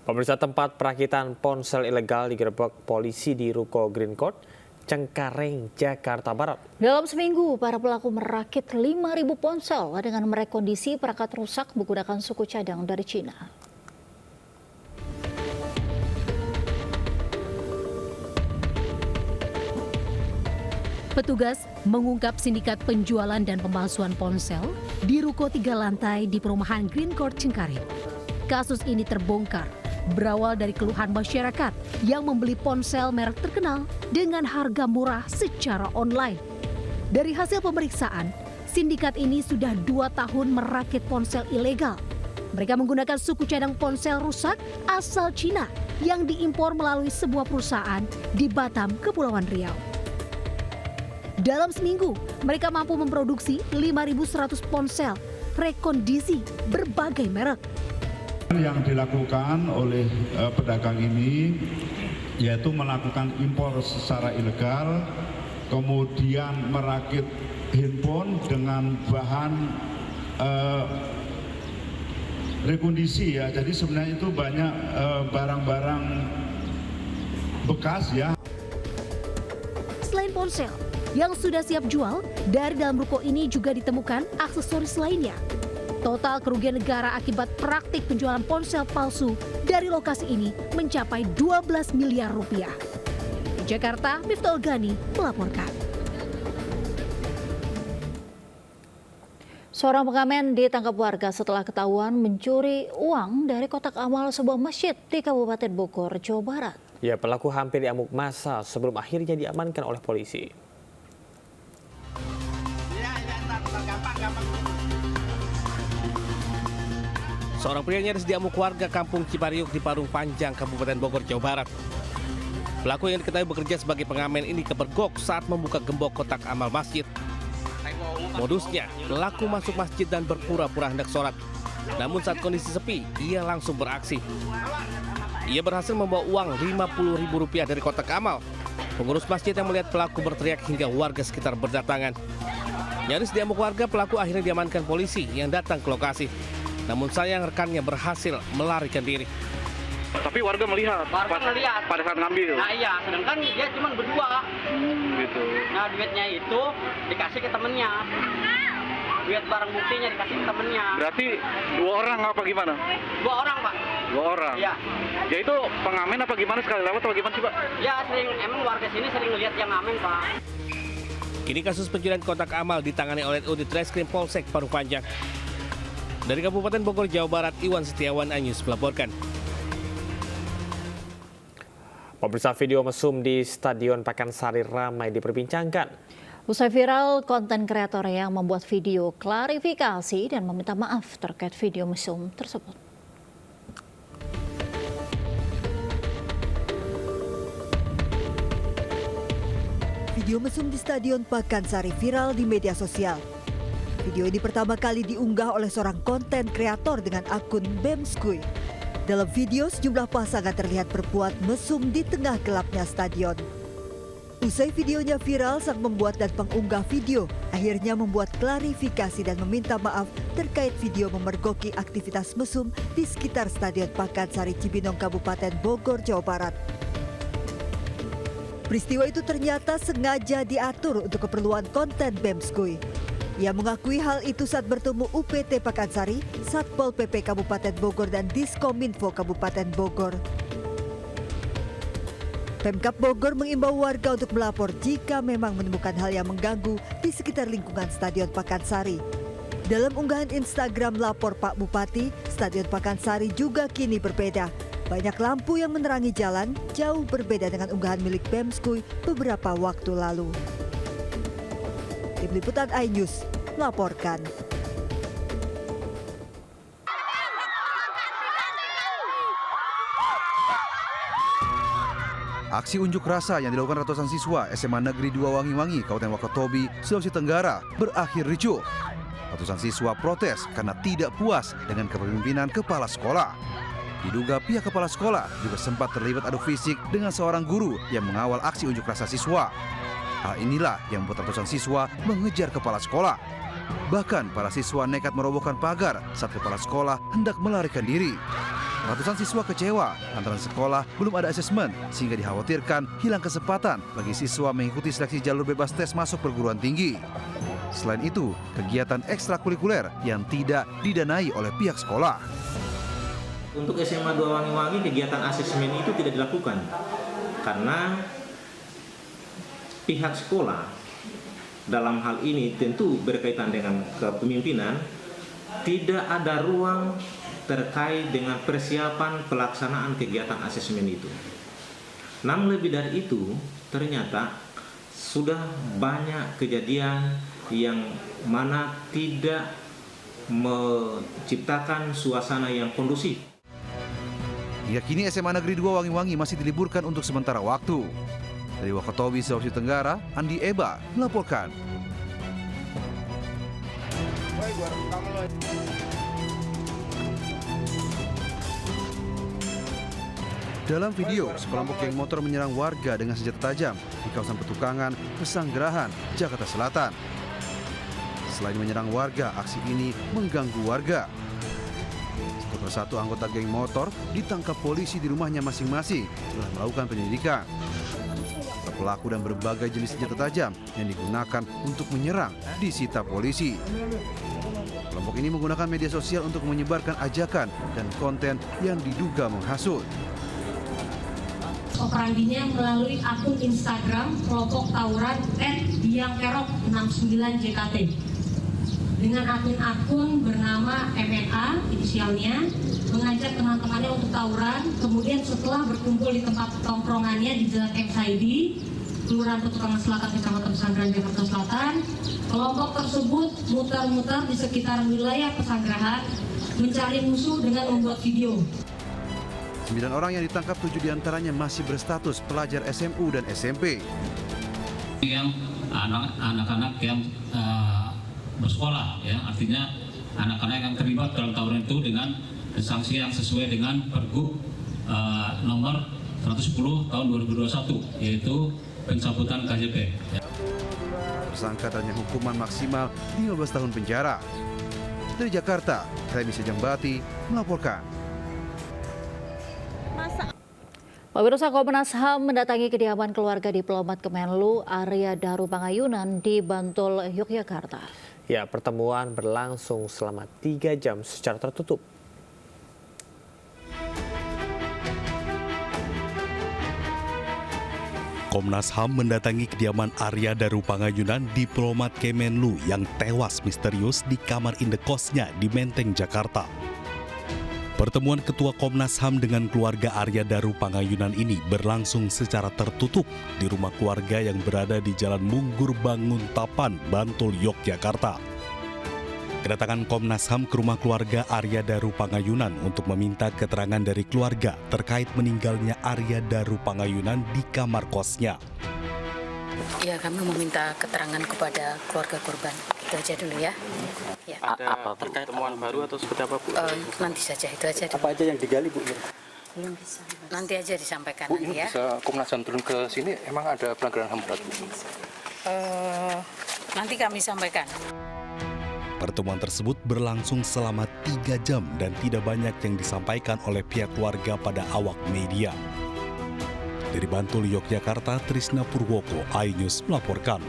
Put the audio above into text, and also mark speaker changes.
Speaker 1: Pemirsa, tempat perakitan ponsel ilegal digerebek polisi di Ruko Green Court, Cengkareng, Jakarta Barat.
Speaker 2: Dalam seminggu, para pelaku merakit 5.000 ponsel dengan merekondisi perangkat rusak menggunakan suku cadang dari Cina.
Speaker 3: Petugas mengungkap sindikat penjualan dan pemalsuan ponsel di ruko 3 lantai di perumahan Green Court Cengkareng. Kasus ini terbongkar berawal dari keluhan masyarakat yang membeli ponsel merek terkenal dengan harga murah secara online. Dari hasil pemeriksaan, sindikat ini sudah 2 tahun merakit ponsel ilegal. Mereka menggunakan suku cadang ponsel rusak asal Cina yang diimpor melalui sebuah perusahaan di Batam, Kepulauan Riau. Dalam seminggu, mereka mampu memproduksi 5.100 ponsel rekondisi berbagai merek.
Speaker 4: Yang dilakukan oleh pedagang ini yaitu melakukan impor secara ilegal, kemudian merakit handphone dengan bahan rekondisi ya. Jadi sebenarnya itu banyak barang-barang bekas ya.
Speaker 3: Selain ponsel yang sudah siap jual, dari dalam ruko ini juga ditemukan aksesoris lainnya. Total kerugian negara akibat praktik penjualan ponsel palsu dari lokasi ini mencapai 12 miliar rupiah. Di Jakarta, Miftol Gani melaporkan.
Speaker 2: Seorang pengamen ditangkap warga setelah ketahuan mencuri uang dari kotak amal sebuah masjid di Kabupaten Bogor, Jawa Barat.
Speaker 1: Ya, pelaku hampir diamuk massa sebelum akhirnya diamankan oleh polisi.
Speaker 5: Seorang pria nyaris diamuk warga kampung Cipariuk di Parung Panjang, Kabupaten Bogor, Jawa Barat. Pelaku yang diketahui bekerja sebagai pengamen ini kepergok saat membuka gembok kotak amal masjid. Modusnya, pelaku masuk masjid dan berpura-pura hendak sholat. Namun saat kondisi sepi, ia langsung beraksi. Ia berhasil membawa uang Rp50.000 dari kotak amal. Pengurus masjid yang melihat pelaku berteriak hingga warga sekitar berdatangan. Nyaris diamuk warga, pelaku akhirnya diamankan polisi yang datang ke lokasi. Namun sayang rekannya berhasil melarikan diri.
Speaker 6: Tapi warga melihat pada saat ngambil.
Speaker 7: Nah iya, sedangkan dia cuma berdua.
Speaker 6: Gitu.
Speaker 7: Nah duitnya itu dikasih ke temennya. Duit barang buktinya dikasih ke temennya.
Speaker 6: Berarti 2 orang apa gimana?
Speaker 7: 2 orang, Pak.
Speaker 6: 2 orang?
Speaker 7: Iya.
Speaker 6: Ya itu pengamen apa gimana, sekali lewat atau gimana sih, Pak?
Speaker 7: Ya sering, emang warga sini sering lihat yang ngamen, Pak.
Speaker 5: Kini kasus pencurian kotak amal ditangani oleh Unit Reskrim Polsek Parung Panjang. Dari Kabupaten Bogor, Jawa Barat, Iwan Setiawan, iNews melaporkan.
Speaker 1: Pemirsa, video mesum di Stadion Pakansari ramai diperbincangkan.
Speaker 2: Usai viral, konten kreator yang membuat video klarifikasi dan meminta maaf terkait video mesum tersebut.
Speaker 8: Video mesum di Stadion Pakansari viral di media sosial. Video ini pertama kali diunggah oleh seorang konten kreator dengan akun Bemskuy. Dalam video, sejumlah pasangan terlihat berbuat mesum di tengah gelapnya stadion. Usai videonya viral, sang pembuat dan pengunggah video akhirnya membuat klarifikasi dan meminta maaf terkait video memergoki aktivitas mesum di sekitar Stadion Pakansari Cibinong, Kabupaten Bogor, Jawa Barat. Peristiwa itu ternyata sengaja diatur untuk keperluan konten Bemskuy. Ia mengakui hal itu saat bertemu UPT Pakansari, Satpol PP Kabupaten Bogor dan Diskominfo Kabupaten Bogor. Pemkab Bogor mengimbau warga untuk melapor jika memang menemukan hal yang mengganggu di sekitar lingkungan Stadion Pakansari. Dalam unggahan Instagram lapor Pak Bupati, Stadion Pakansari juga kini berbeda. Banyak lampu yang menerangi jalan, jauh berbeda dengan unggahan milik Bemskuy beberapa waktu lalu. Tim Liputan iNews melaporkan.
Speaker 9: Aksi unjuk rasa yang dilakukan ratusan siswa SMA Negeri 2 Wangi-Wangi, Kabupaten Wakatobi, Sulawesi Tenggara berakhir ricuh. Ratusan siswa protes karena tidak puas dengan kepemimpinan kepala sekolah. Diduga pihak kepala sekolah juga sempat terlibat adu fisik dengan seorang guru yang mengawal aksi unjuk rasa siswa. Hal inilah yang membuat ratusan siswa mengejar kepala sekolah. Bahkan para siswa nekat merobohkan pagar saat kepala sekolah hendak melarikan diri. Ratusan siswa kecewa lantaran sekolah belum ada asesmen sehingga dikhawatirkan hilang kesempatan bagi siswa mengikuti seleksi jalur bebas tes masuk perguruan tinggi. Selain itu, kegiatan ekstrakurikuler yang tidak didanai oleh pihak sekolah.
Speaker 10: Untuk SMA 2 Wangi-Wangi kegiatan asesmen itu tidak dilakukan karena pihak sekolah dalam hal ini tentu berkaitan dengan kepemimpinan tidak ada ruang terkait dengan persiapan pelaksanaan kegiatan asesmen itu. Namun lebih dari itu, ternyata sudah banyak kejadian yang mana tidak menciptakan suasana yang kondusif.
Speaker 9: Hingga kini SMA Negeri 2 Wangi-Wangi masih diliburkan untuk sementara waktu. Dari Wakatobi, Sulawesi Tenggara, Andi Eba melaporkan. Dalam video, sekelompok geng motor menyerang warga dengan senjata tajam di kawasan Petukangan, Pesanggerahan, Jakarta Selatan. Selain menyerang warga, aksi ini mengganggu warga. Satu persatu anggota geng motor ditangkap polisi di rumahnya masing-masing setelah melakukan penyelidikan. Pelaku dan berbagai jenis senjata tajam yang digunakan untuk menyerang disita polisi. Kelompok ini menggunakan media sosial untuk menyebarkan ajakan dan konten yang diduga menghasut.
Speaker 11: Operandinya melalui akun Instagram kelompok tawuran @biangkerok69jkt dengan akun bernama MNA inisialnya mengajak teman-temannya untuk tawuran. Kemudian setelah berkumpul di tempat tongkrongannya di Jalan M. Saidi, Kelurahan Petukangan Selatan, Kecamatan Pesanggerahan, Jakarta Selatan, kelompok tersebut muter-muter di sekitar wilayah Pesanggerahan mencari musuh dengan membuat video.
Speaker 9: 9 orang yang ditangkap, 7 diantaranya masih berstatus pelajar SMU dan SMP.
Speaker 12: Yang anak-anak yang bersekolah, ya, artinya anak-anak yang terlibat dalam tawuran itu dengan sanksi yang sesuai dengan Pergub nomor 110 tahun 2021, yaitu pencabutan KJP.
Speaker 9: Tersangka terancam hukuman maksimal 15 tahun penjara. Dari Jakarta, Remi Sejambati melaporkan.
Speaker 2: Pemirsa, Komnas HAM mendatangi kediaman keluarga diplomat Kemenlu Arya Daru Pangayunan di Bantul, Yogyakarta.
Speaker 1: Ya, pertemuan berlangsung selama 3 jam secara tertutup.
Speaker 13: Komnas HAM mendatangi kediaman Arya Daru Pangayunan, diplomat Kemenlu yang tewas misterius di kamar indekosnya di Menteng, Jakarta. Pertemuan Ketua Komnas HAM dengan keluarga Arya Daru Pangayunan ini berlangsung secara tertutup di rumah keluarga yang berada di Jalan Munggur Banguntapan, Bantul, Yogyakarta. Kedatangan Komnas HAM ke rumah keluarga Arya Daru Pangayunan untuk meminta keterangan dari keluarga terkait meninggalnya Arya Daru Pangayunan di kamar kosnya.
Speaker 14: Ya, kami meminta keterangan kepada keluarga korban. Itu aja dulu ya. Ya.
Speaker 6: Ada pertemuan baru atau seperti apa, Bu?
Speaker 14: Nanti saja, itu aja.
Speaker 6: Apa aja yang digali, Bu?
Speaker 14: Belum bisa. Nanti aja disampaikan.
Speaker 6: Bu, ini
Speaker 14: ya.
Speaker 6: bisa Komnas HAM turun ke sini, emang ada pelanggaran HAM berat, Bu?
Speaker 14: Nanti kami sampaikan.
Speaker 13: Pertemuan tersebut berlangsung selama 3 jam dan tidak banyak yang disampaikan oleh pihak keluarga pada awak media. Dari Bantul, Yogyakarta, Trisna Purwoko, iNews melaporkan.